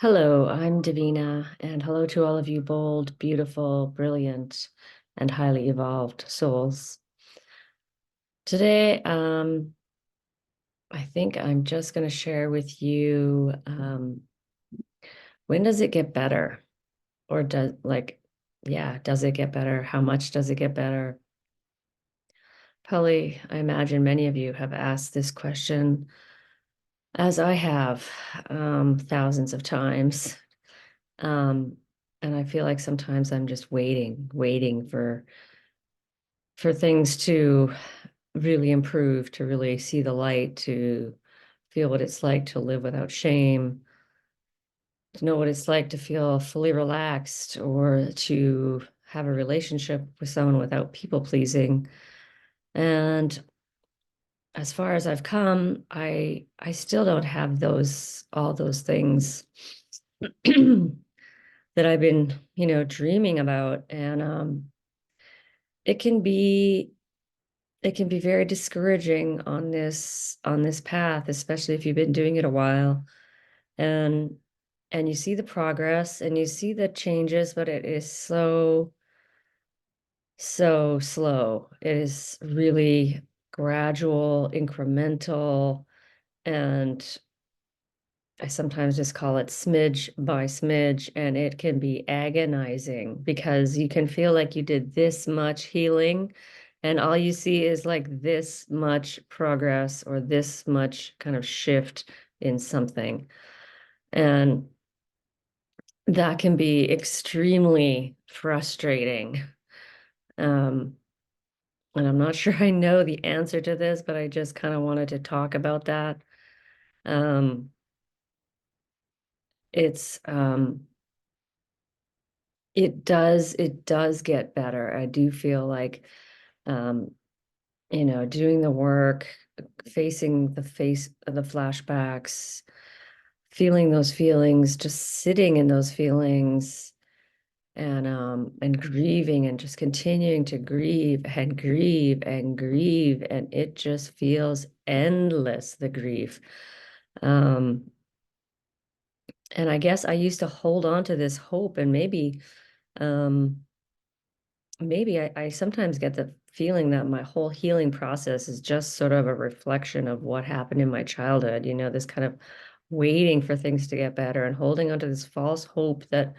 Hello, I'm Davina, and hello to all of you bold, beautiful, brilliant, and highly evolved souls. Today, I think I'm just going to share with you when does it get better? Or does it get better? How much does it get better? Probably, I imagine many of you have asked this question, as I have, thousands of times. Um, and I feel like sometimes I'm just waiting for things to really improve, to really see the light, to feel what it's like to live without shame, to know what it's like to feel fully relaxed, or to have a relationship with someone without people pleasing. And as far as I've come, I still don't have all those things that I've been, dreaming about. And it can be it can be very discouraging on this path, especially if you've been doing it a while, and you see the progress and you see the changes, but it is so slow. It is really gradual, incremental, and I sometimes just call it smidge by smidge, and it can be agonizing because you can feel like you did this much healing, and all you see is like this much progress or this much kind of shift in something. And that can be extremely frustrating. Um, and I'm not sure I know the answer to this, but I just kind of wanted to talk about that. Um, it's it does get better. I do feel like um, doing the work, facing the flashbacks, feeling those feelings, just sitting in those feelings, and grieving and just continuing to grieve and grieve and grieve, and it just feels endless, the grief. Um, and I guess I used to hold on to this hope, and um maybe I sometimes get the feeling that my whole healing process is just sort of a reflection of what happened in my childhood, this kind of waiting for things to get better and holding onto this false hope that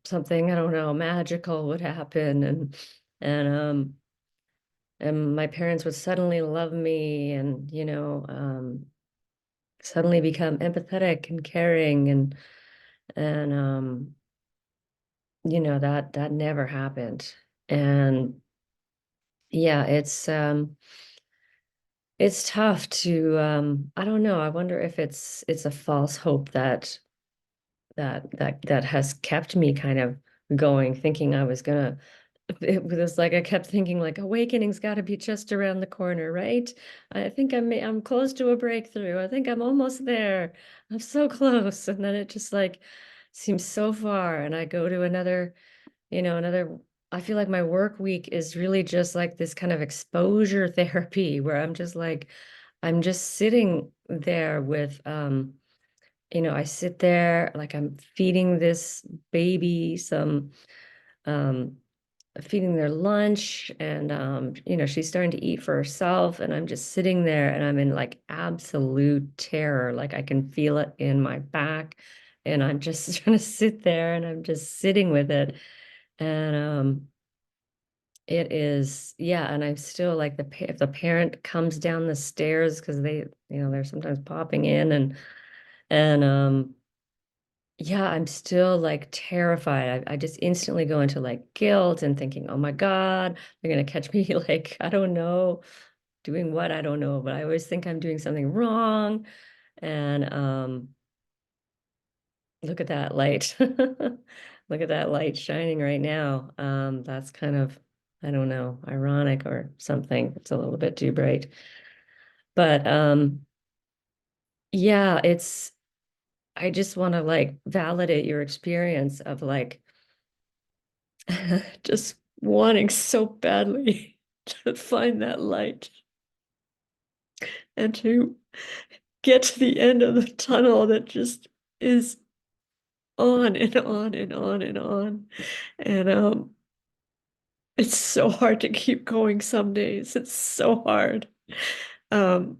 something, I don't know, magical would happen, and and my parents would suddenly love me, and suddenly become empathetic and caring, and that never happened. And yeah, it's tough to I don't know. I wonder if it's a false hope that has kept me kind of going, thinking I was gonna it was like I kept thinking like awakening's got to be just around the corner, right? I think I'm close to a breakthrough. I think I'm almost there. I'm so close. And then it just like seems so far, and I go to another. I feel like my work week is really just like this kind of exposure therapy where I'm just sitting there with I sit there like I'm feeding this baby some um feeding their lunch, and she's starting to eat for herself, and I'm just sitting there and I'm in like absolute terror, like I can feel it in my back, and I'm just trying to sit there and I'm just sitting with it. And it is, yeah, and I'm still like if the parent comes down the stairs, because they're sometimes popping in, and yeah, I'm still like terrified. I just instantly go into like guilt and thinking, oh my God, they're gonna catch me like, I don't know, doing what, I don't know, but I always think I'm doing something wrong. And look at that light. Look at that light shining right now. That's kind of, I don't know, ironic or something. It's a little bit too bright. But yeah, I just want to like validate your experience of like just wanting so badly to find that light and to get to the end of the tunnel that just is on and on and on and on. And it's so hard to keep going some days. It's so hard. Um,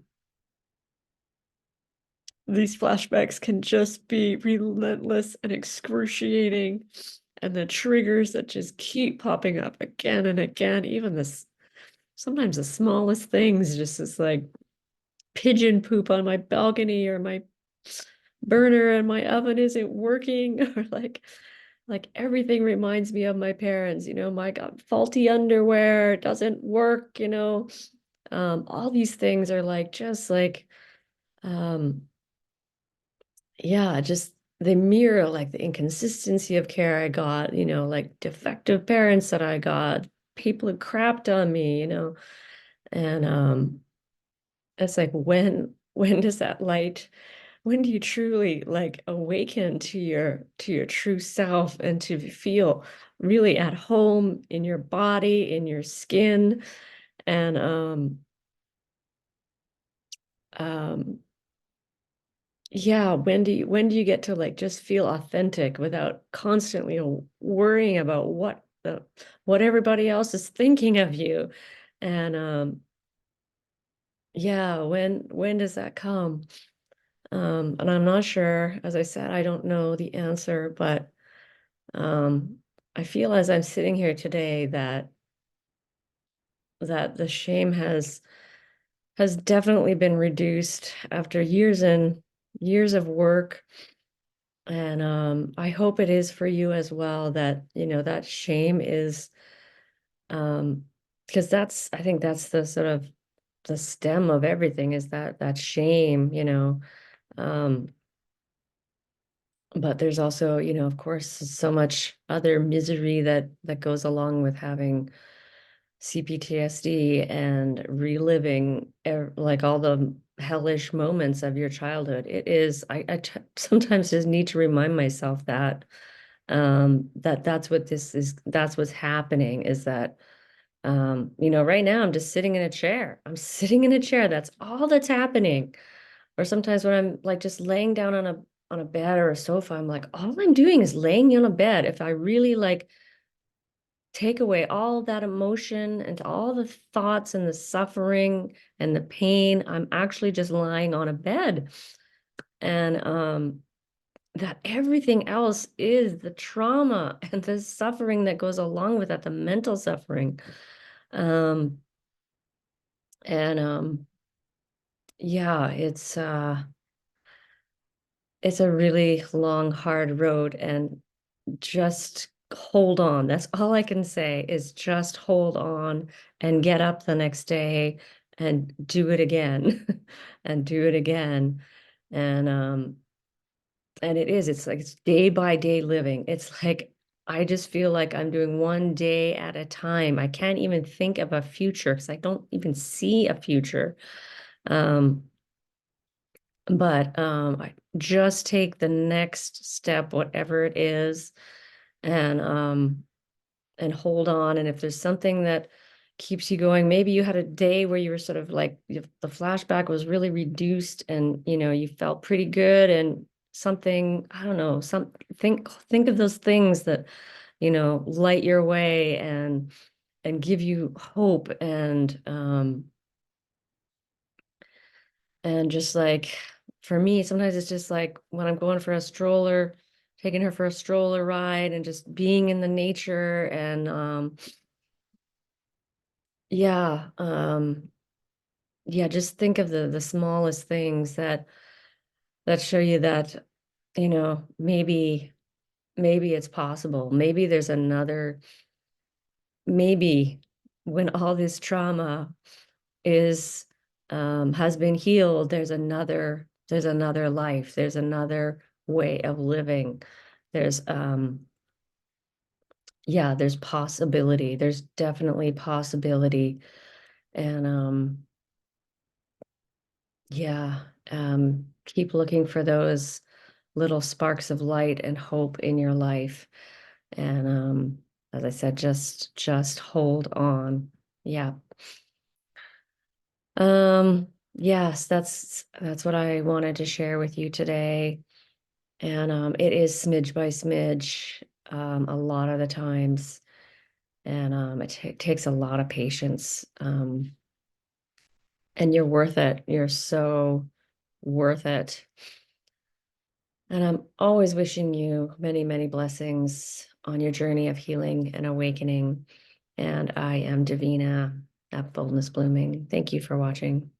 these flashbacks can just be relentless and excruciating. And the triggers that just keep popping up again and again, even this sometimes the smallest things, just is like pigeon poop on my balcony, or my burner and my oven isn't working, or like everything reminds me of my parents, my God, faulty underwear doesn't work, all these things are like just like um yeah, just they mirror like the inconsistency of care I got, like defective parents that I got, people who crapped on me, and it's like when does that light, when do you truly like awaken to your true self, and to feel really at home in your body, in your skin, and um yeah, when do you get to like just feel authentic without constantly worrying about what everybody else is thinking of you? And yeah, when does that come? And I'm not sure. As I said, I don't know the answer, but um I feel as I'm sitting here today that the shame has definitely been reduced after years and years of work. And I hope it is for you as well, that, that shame is, um, because I think that's the sort of the stem of everything, is that shame, Um, but there's also, of course, so much other misery that goes along with having CPTSD and reliving like all the hellish moments of your childhood. It is, sometimes just need to remind myself that that's what this is, that's what's happening, is that right now I'm just sitting in a chair. I'm sitting in a chair. That's all that's happening. Or sometimes when I'm like just laying down on a bed or a sofa, I'm like, all I'm doing is laying on a bed. If I really like take away all that emotion and all the thoughts and the suffering and the pain, I'm actually just lying on a bed. And that everything else is the trauma and the suffering that goes along with that, the mental suffering. Um, and yeah, it's a really long, hard road, and just hold on. That's all I can say, is just hold on and get up the next day and do it again and do it again. And it's like it's day by day living. It's like I just feel like I'm doing one day at a time. I can't even think of a future because I don't even see a future. Um, but I just take the next step, whatever it is, and and hold on. And if there's something that keeps you going, maybe you had a day where you were sort of like the flashback was really reduced, and you felt pretty good, and something, I don't know, think of those things that light your way and give you hope, and just like, for me, sometimes it's just like when I'm going for a stroller, taking her for a stroller ride and just being in the nature, and yeah, yeah, just think of the smallest things that show you that, maybe it's possible. Maybe there's another, maybe when all this trauma is has been healed, there's another life, there's another way of living. There's yeah, there's possibility. There's definitely possibility. And yeah, keep looking for those little sparks of light and hope in your life. And as I said, just hold on. Yeah. Yes, that's what I wanted to share with you today. And it is smidge by smidge, a lot of the times. And it takes a lot of patience. And you're worth it. You're so worth it. And I'm always wishing you many, many blessings on your journey of healing and awakening. And I am Davina at Boldness Blooming. Thank you for watching.